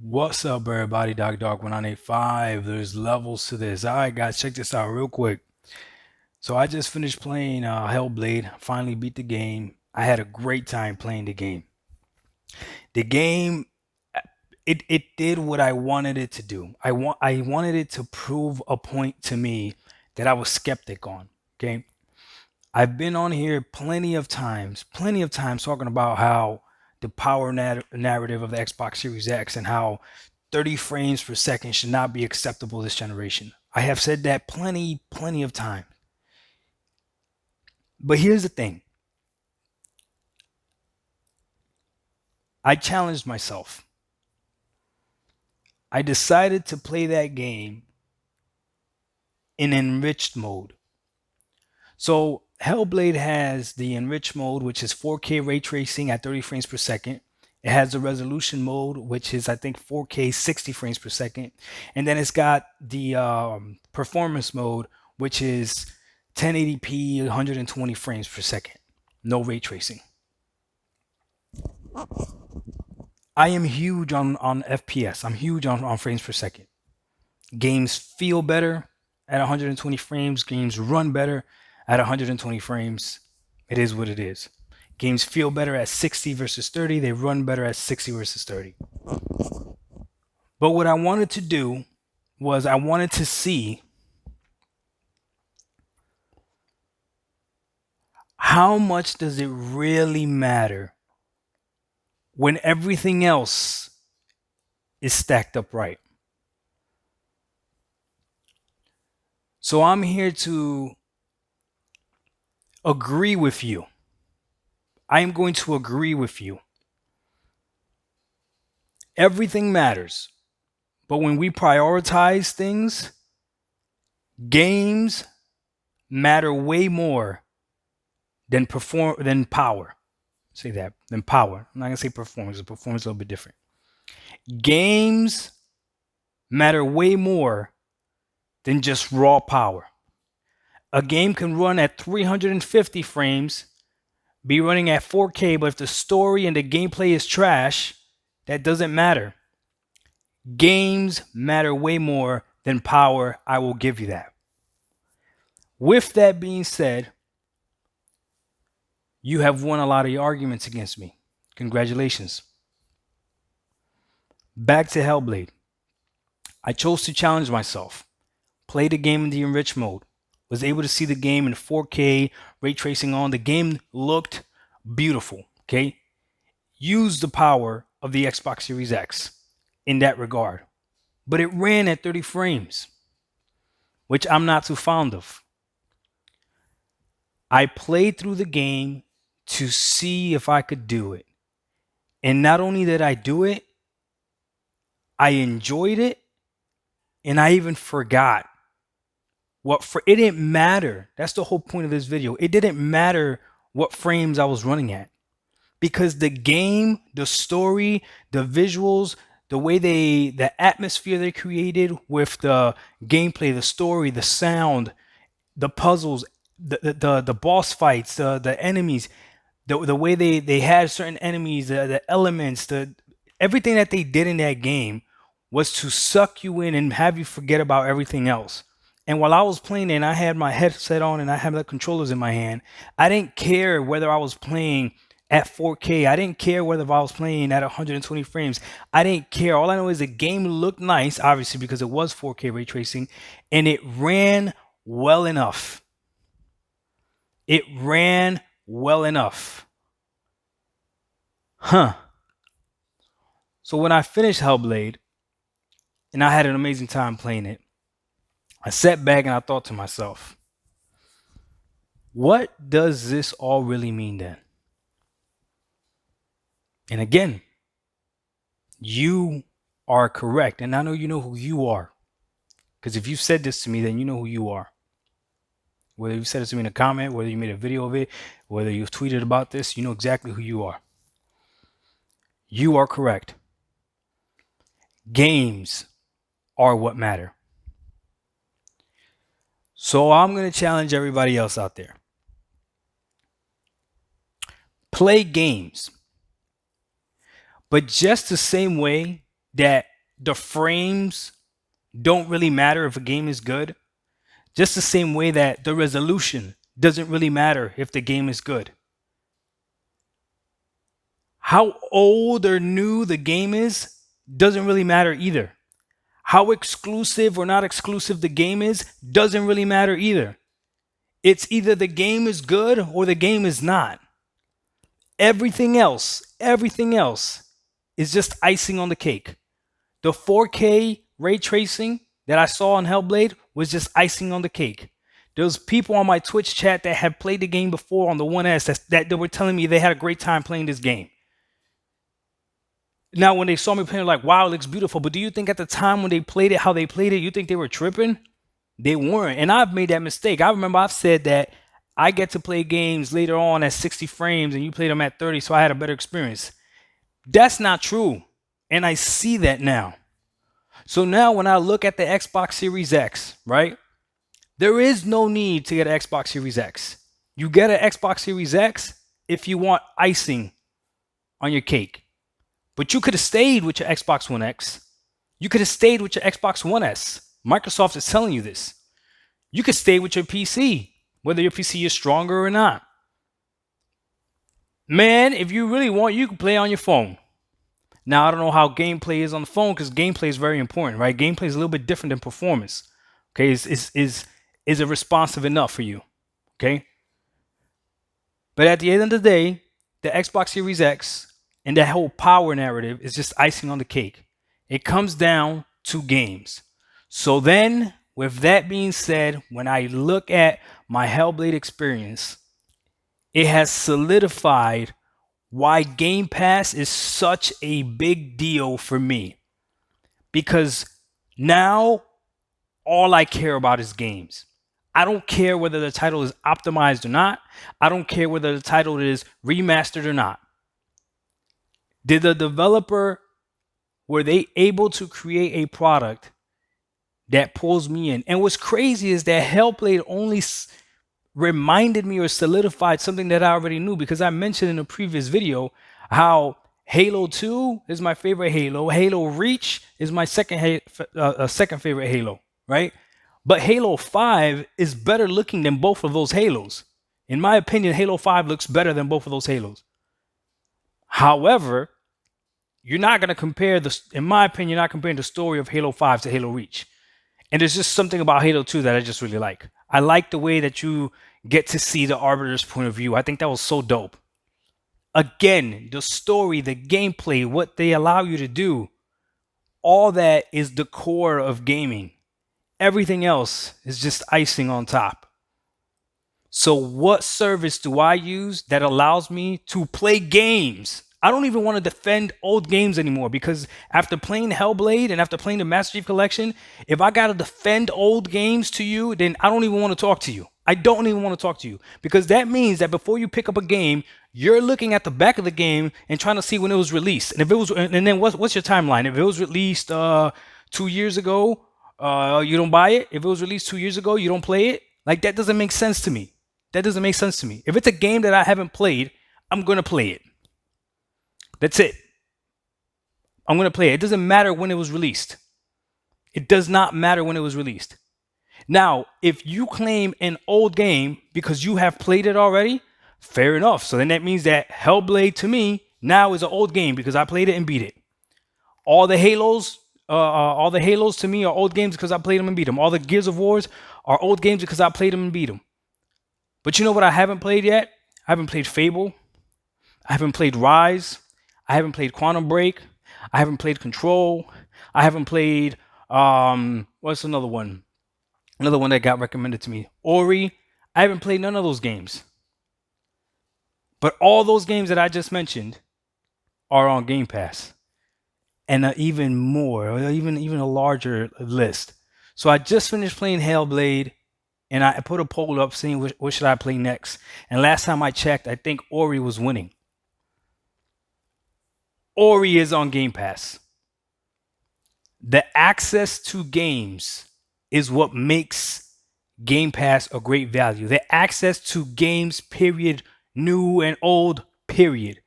What's up, everybody? Dog 1985. There's levels to this. All right, guys, check this out real quick. So I just finished playing HellBlade. Finally beat the game. I had a great time playing the game. The game, it did what I wanted it to do. I wanted it to prove a point to me that I was skeptic on. Okay, I've been on here plenty of times talking about how the power narrative of the Xbox Series X and how 30 frames per second should not be acceptable this generation. I have said that plenty of times. But here's the thing. I challenged myself. I decided to play that game in enriched mode. So Hellblade has the enriched mode, which is 4K ray tracing at 30 frames per second. It has the resolution mode, which is I think 4K 60 frames per second, and then it's got the performance mode, which is 1080p 120 frames per second, no ray tracing. I am huge on FPS. I'm huge on frames per second. Games feel better at 120 frames. Games run better at 120 frames. It is what it is. Games feel better at 60 versus 30. They run better at 60 versus 30. But what I wanted to do was I wanted to see how much does it really matter when everything else is stacked up right. So I'm here to agree with you. I am going to agree with you. Everything matters. But when we prioritize things, games matter way more than power. Say that, than power. I'm not gonna say performance. Performance is a little bit different. Games matter way more than just raw power. A game can run at 350 frames, be running at 4K, but if the story and the gameplay is trash, that doesn't matter. Games matter way more than power. I will give you that. With that being said, you have won a lot of your arguments against me. Congratulations. Back to Hellblade. I chose to challenge myself. Play the game in the enriched mode. Was able to see the game in 4K, ray tracing on. The game looked beautiful. Okay. Use the power of the Xbox Series X in that regard. But it ran at 30 frames, which I'm not too fond of. I played through the game to see if I could do it. And not only did I do it, I enjoyed it, and I even forgot it didn't matter. That's the whole point of this video. It didn't matter what frames I was running at, because the game, the story, the visuals, the atmosphere they created with the gameplay, the story, the sound, the puzzles, the boss fights, the enemies, the way they had certain enemies, the elements, everything that they did in that game was to suck you in and have you forget about everything else. And while I was playing it and I had my headset on and I had the controllers in my hand, I didn't care whether I was playing at 4K. I didn't care whether I was playing at 120 frames. I didn't care. All I know is the game looked nice, obviously, because it was 4K ray tracing, and it ran well enough. It ran well enough. So when I finished Hellblade, and I had an amazing time playing it, I sat back and I thought to myself, what does this all really mean then? And again, you are correct. And I know you know who you are. Because if you said this to me, then you know who you are. Whether you said it to me in a comment, whether you made a video of it, whether you've tweeted about this, you know exactly who you are. You are correct. Games are what matter. So I'm going to challenge everybody else out there. Play games, but just the same way that the frames don't really matter if a game is good, just the same way that the resolution doesn't really matter if the game is good. How old or new the game is doesn't really matter either. How exclusive or not exclusive the game is doesn't really matter either. It's either the game is good or the game is not. Everything else is just icing on the cake. The 4K ray tracing that I saw on Hellblade was just icing on the cake. There was people on my Twitch chat that had played the game before on the 1S that they were telling me they had a great time playing this game. Now, when they saw me playing, like, wow, it looks beautiful. But do you think at the time when they played it, how they played it, you think they were tripping? They weren't. And I've made that mistake. I remember I've said that I get to play games later on at 60 frames and you played them at 30, so I had a better experience. That's not true. And I see that now. So now when I look at the Xbox Series X, right, there is no need to get an Xbox Series X. You get an Xbox Series X if you want icing on your cake. But you could have stayed with your Xbox One X. You could have stayed with your Xbox One S. Microsoft is telling you this. You could stay with your PC, whether your PC is stronger or not. Man, if you really want, you can play on your phone. Now, I don't know how gameplay is on the phone because gameplay is very important, right? Gameplay is a little bit different than performance. Okay, is it responsive enough for you? Okay. But at the end of the day, the Xbox Series X and that whole power narrative is just icing on the cake. It comes down to games. So then, with that being said, when I look at my HellBlade experience, it has solidified why Game Pass is such a big deal for me. Because now all I care about is games. I don't care whether the title is optimized or not. I don't care whether the title is remastered or not. Did the developer, were they able to create a product that pulls me in? And what's crazy is that HellBlade only reminded me or solidified something that I already knew, because I mentioned in a previous video how Halo 2 is my favorite Halo. Halo Reach is my second favorite Halo, right? But Halo 5 is better looking than both of those Halos. In my opinion, Halo 5 looks better than both of those Halos. However, you're not going to compare in my opinion, you're not comparing the story of Halo 5 to Halo Reach. And there's just something about Halo 2 that I just really like. I like the way that you get to see the Arbiter's point of view. I think that was so dope. Again, the story, the gameplay, what they allow you to do, all that is the core of gaming. Everything else is just icing on top. So what service do I use that allows me to play games? I don't even want to defend old games anymore, because after playing Hellblade and after playing the Master Chief Collection, if I got to defend old games to you, then I don't even want to talk to you. I don't even want to talk to you, because that means that before you pick up a game, you're looking at the back of the game and trying to see when it was released. And if it was, and then what's your timeline? If it was released 2 years ago, you don't buy it. If it was released 2 years ago, you don't play it. Like, that doesn't make sense to me. That doesn't make sense to me. If it's a game that I haven't played, I'm going to play it. That's it. I'm going to play it. It doesn't matter when it was released. It does not matter when it was released. Now, if you claim an old game because you have played it already, fair enough. So then that means that Hellblade to me now is an old game because I played it and beat it. All the Halos to me are old games because I played them and beat them. All the Gears of Wars are old games because I played them and beat them. But you know what I haven't played yet? I haven't played Fable. I haven't played Rise. I haven't played Quantum Break. I haven't played Control. I haven't played, what's another one? Another one that got recommended to me. Ori. I haven't played none of those games. But all those games that I just mentioned are on Game Pass. And even more, or even a larger list. So I just finished playing Hellblade, and I put a poll up saying what should I play next. And last time I checked, I think Ori was winning. Ori is on Game Pass. The access to games is what makes Game Pass a great value. The access to games, period, new and old, period,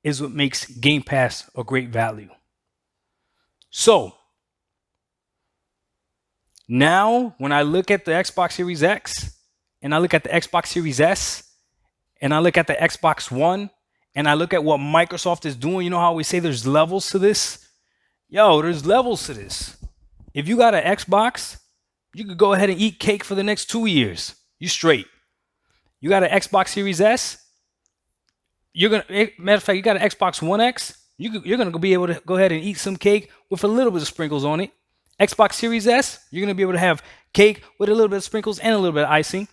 is what makes Game Pass a great value. So, Now, when I look at the Xbox Series X and I look at the Xbox Series S and I look at the Xbox One and I look at what Microsoft is doing, you know how we say there's levels to this? Yo, there's levels to this. If you got an Xbox, you could go ahead and eat cake for the next 2 years. You straight. You got an Xbox Series S, matter of fact, you got an Xbox One X, you're gonna be able to go ahead and eat some cake with a little bit of sprinkles on it. Xbox Series S, you're gonna be able to have cake with a little bit of sprinkles and a little bit of icing.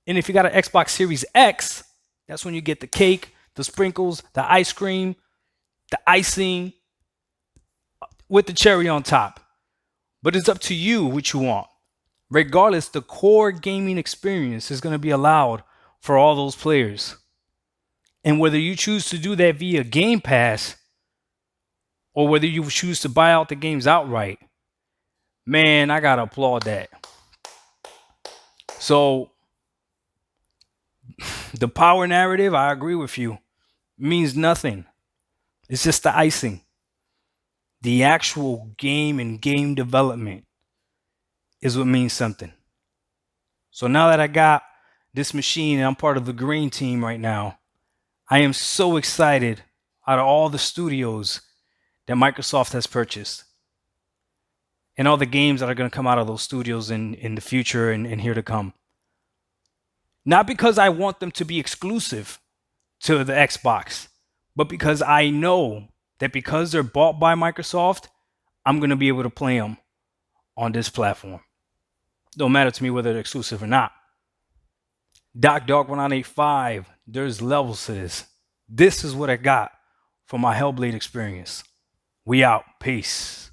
And if you got an Xbox Series X, that's when you get the cake, the sprinkles, the ice cream, the icing with the cherry on top. But it's up to you what you want. Regardless, the core gaming experience is going to be allowed for all those players. And whether you choose to do that via Game Pass or whether you choose to buy out the games outright, man, I got to applaud that. So the power narrative, I agree with you, means nothing. It's just the icing. The actual game and game development is what means something. So now that I got this machine and I'm part of the green team right now, I am so excited out of all the studios that Microsoft has purchased and all the games that are going to come out of those studios in the future and here to come. Not because I want them to be exclusive to the Xbox, but because I know that because they're bought by Microsoft, I'm going to be able to play them on this platform. Don't matter to me whether they're exclusive or not. DocDog1985, there's levels to this. This is what I got for my HellBlade experience. We out. Peace.